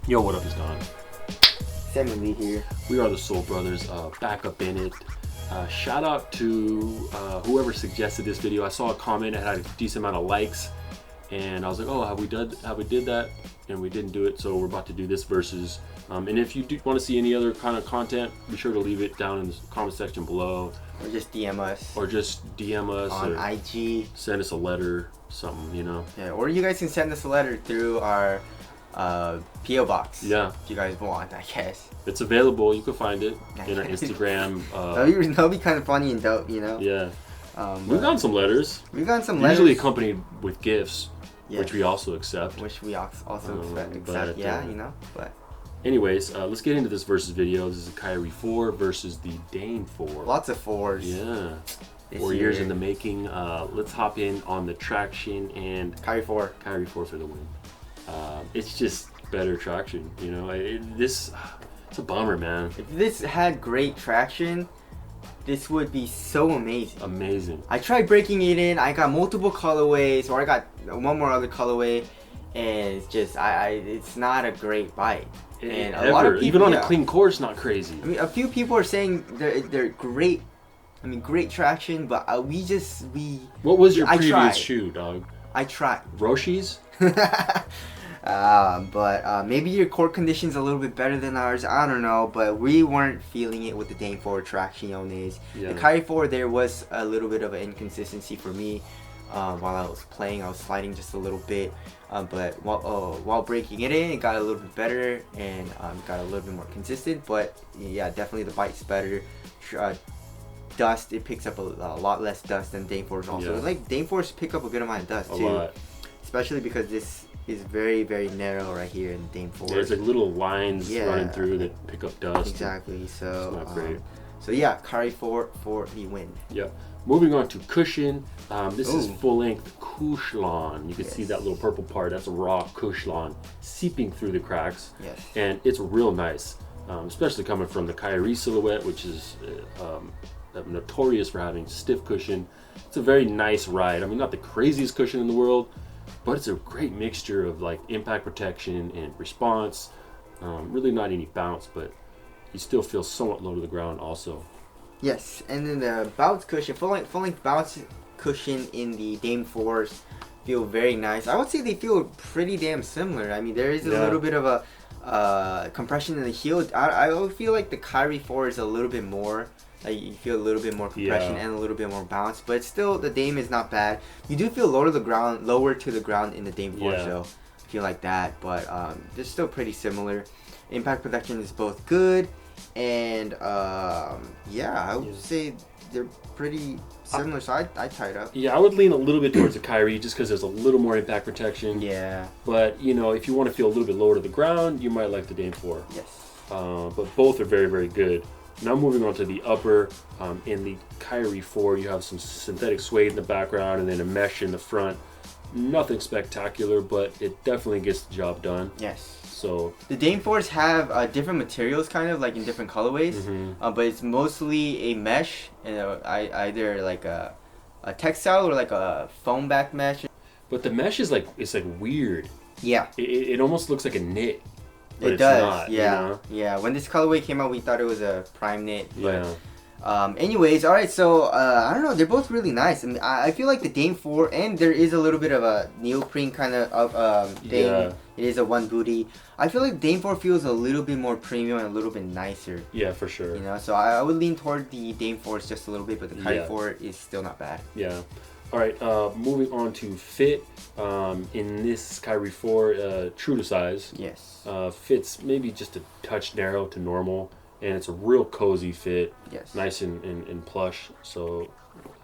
Yo, what up, it's Don. Sam Lee here. We are the Soul Brothers, back up in it. Shout out to whoever suggested this video. I saw a comment that had a decent amount of likes, and I was like, oh, have we did that? And we didn't do it, so we're about to do this versus. And if you do want to see any other kind of content, be sure to leave it down in the comment section below. Or just DM us. Or just DM us. On IG. Send us a letter, something, you know. Yeah, or you guys can send us a letter through our P.O. box. Yeah. If you guys want, I guess. It's available. You can find it in our Instagram. That'll be kind of funny and dope, you know? Yeah. We've gotten some letters. We've gotten some letters. Usually accompanied with gifts, yes. which we also accept. Which we also accept, but, yeah, you know? But anyways, let's get into this versus video. This is a Kyrie 4 versus the Dane 4. Lots of 4s. Yeah. This 4 year. years in the making. Let's hop in on the traction and Kyrie 4. Kyrie 4 for the win. It's just better traction, you know. It's a bummer, man. If this had great traction, this would be so amazing. Amazing. I tried breaking it in. I got multiple colorways, or I got one more other colorway, and it's just it's not a great bite. And a lot of people, even on a clean course, not crazy. I mean, a few people are saying they're great. I mean, great traction, but What was your previous shoe, dog? I tried. Roshi's? But maybe your court condition's a little bit better than ours. I don't know, but we weren't feeling it with the Dane 4 tracciones. Yeah. The Kyrie 4, there was a little bit of an inconsistency for me. While I was playing, I was sliding just a little bit, but while breaking it in, it got a little bit better and got a little bit more consistent. But yeah, definitely the bite's better. Dust, it picks up a lot less dust than Dane 4s also. Yeah. Like Dane 4s pick up a good amount of dust too. A lot. Especially because this is very, very narrow right here in the Dane 4. There's like little lines running through that pick up dust. Exactly. So it's not great. So yeah, Kyrie 4 for the win. Yeah. Moving on to cushion. This is full length Cushlon. You can see that little purple part. That's a raw Cushlon seeping through the cracks. Yes. And it's real nice, especially coming from the Kyrie silhouette, which is notorious for having stiff cushion. It's a very nice ride. I mean, not the craziest cushion in the world, but it's a great mixture of like impact protection and response. Really not any bounce, but you still feel somewhat low to the ground also. Yes, and then the bounce cushion, full length bounce cushion in the Dane 4s feel very nice. I would say they feel pretty damn similar. I mean, there is a little bit of a compression in the heel. I would feel like the Kyrie 4 is a little bit more. Like you feel a little bit more compression and a little bit more bounce, but still the Dame is not bad. You do feel lower to the ground in the Dame 4, so I feel like that, but they're still pretty similar. Impact protection is both good, and yeah, I would say they're pretty similar. So I tied up. Yeah, I would lean a little bit towards the Kyrie just because there's a little more impact protection. Yeah. But you know, if you want to feel a little bit lower to the ground, you might like the Dame 4. Yes. But both are very, very good. Now moving on to the upper, in the Kyrie 4, you have some synthetic suede in the background and then a mesh in the front. Nothing spectacular, but it definitely gets the job done. Yes. So the Dame 4s have different materials, kind of like in different colorways, but it's mostly a mesh, either like a textile or like a foam back mesh. But the mesh is like weird. Yeah. It almost looks like a knit. But It does, not, yeah, you know? yeah. When this colorway came out, we thought it was a prime knit. But, yeah. Anyways, all right. So I don't know. They're both really nice. I mean, I feel like the Dame 4, and there is a little bit of a neoprene kind of thing. Yeah. It is a one booty. I feel like Dame 4 feels a little bit more premium and a little bit nicer. Yeah, for sure. You know, so I would lean toward the Dame 4s just a little bit, but the Kyrie 4 is still not bad. Yeah. All right, moving on to fit. In this Kyrie 4, true to size. Yes. Fits maybe just a touch narrow to normal, and it's a real cozy fit. Yes. Nice and plush, so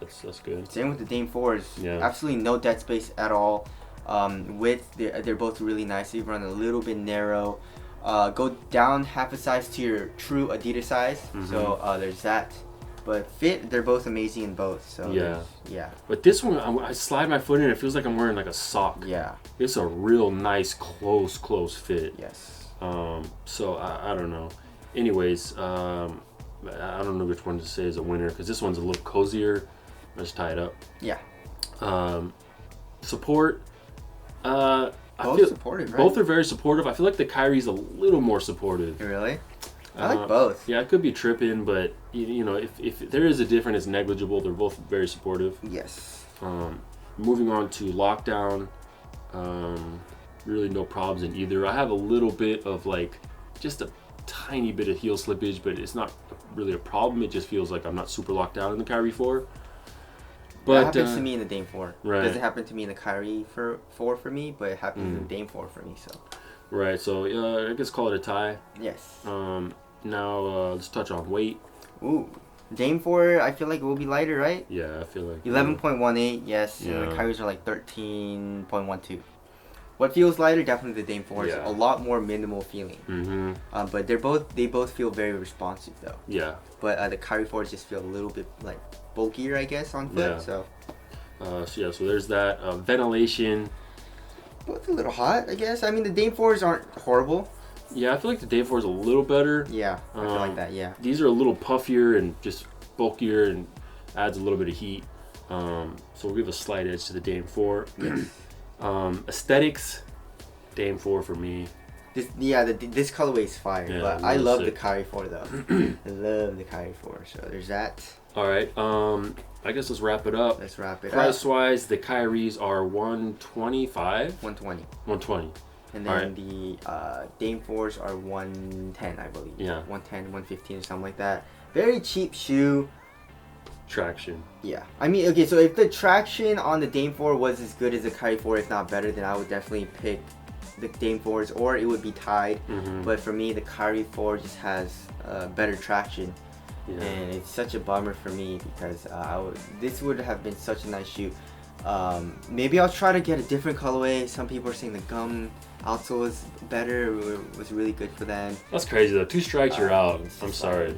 that's good. Same with the Dame 4s. Yeah. Absolutely no dead space at all. They're both really nice. They run a little bit narrow. Go down half a size to your true Adidas size. So there's that. But fit, they're both amazing in both. So yeah. But this one, I slide my foot in, it feels like I'm wearing like a sock. Yeah. It's a real nice close fit. Yes. So I don't know. Anyways, I don't know which one to say is a winner because this one's a little cozier. Let's tie it up. Yeah. Support. Both supportive, right? Both are very supportive. I feel like the Kyrie's a little more supportive. Really? I like both. Yeah, I could be tripping, but you know, if there is a difference, it's negligible. They're both very supportive. Yes. Moving on to lockdown, really no problems in either. I have a little bit of like just a tiny bit of heel slippage, but it's not really a problem. It just feels like I'm not super locked down in the Kyrie 4. But that happens to me in the Dame 4. Right. It doesn't happen to me in the Kyrie 4 for me, but it happens in the Dame 4 for me. So. Right. So I guess call it a tie. Yes. Now let's touch on weight. Ooh. Dame 4, I feel like it will be lighter, right? Yeah, I feel like 11.18, yes. Yeah. And the Kyries are like 13.12. What feels lighter? Definitely the Dame 4 is Yeah. a lot more minimal feeling. Mm-hmm. But they both feel very responsive though. Yeah. But the Kyrie 4s just feel a little bit like bulkier, I guess, on foot. Yeah. So. So there's that. Ventilation. Both a little hot, I guess. I mean, the Dame 4s aren't horrible. Yeah, I feel like the Dame 4 is a little better. Yeah, I feel like that. Yeah. These are a little puffier and just bulkier and adds a little bit of heat. So we'll give a slight edge to the Dame 4. Aesthetics, Dame 4 for me. This colorway is fire, Yeah, but I really love sick. the Kyrie 4 though. I love the Kyrie 4. So there's that. All right. I guess let's wrap it up. Let's wrap it up. Price wise, the Kyries are 125. 120. 120. And then the Dame 4s are 110, I believe. Yeah. 110, 115 or something like that. Very cheap shoe. Traction. Yeah. I mean, okay, so if the traction on the Dame 4 was as good as the Kyrie 4, if not better, then I would definitely pick the Dame 4s, or it would be tied. Mm-hmm. But for me, the Kyrie 4 just has better traction. Yeah. And it's such a bummer for me because this would have been such a nice shoe. Maybe I'll try to get a different colorway. Some people are saying the gum outsole was better, was really good for them. That's crazy though. 2 strikes, you're out. It's I'm just sorry.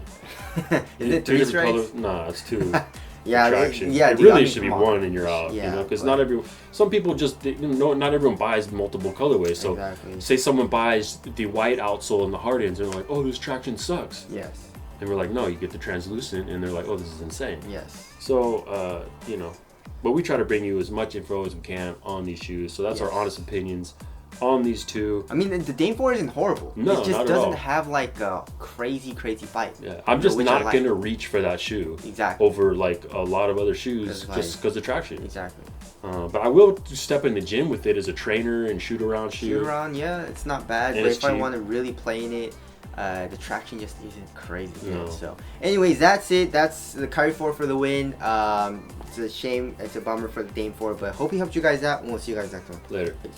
Is it 3 different strikes? colors? Nah, it's 2. Yeah, Traction. yeah. It dude, I really mean, should be come 1 on. and you're out. Yeah, you know, because but- some people just not everyone buys multiple colorways. So Exactly. say someone buys the white outsole and the hard ends, and they're like, oh, this traction sucks. Yes. And we're like, no, you get the translucent, and they're like, oh, this is insane. Yes. So, but we try to bring you as much info as we can on these shoes. So that's our Yes. honest opinions on these 2. I mean, the Dame 4 isn't horrible. No, it just not at doesn't all. have like a crazy bite. Yeah, I'm just which I not like. gonna reach for that shoe Exactly. over like a lot of other shoes 'Cause, just because of traction. Exactly. But I will step in the gym with it as a trainer and shoot around shoe. Shoot around, yeah, it's not bad. And But it's if I cheap. want to really play in it, the traction just isn't crazy good. No. So, anyways, that's it. That's the Kyrie 4 for the win. It's a shame. It's a bummer for the Dame 4, but hope he helped you guys out, and we'll see you guys next time. Later. Peace.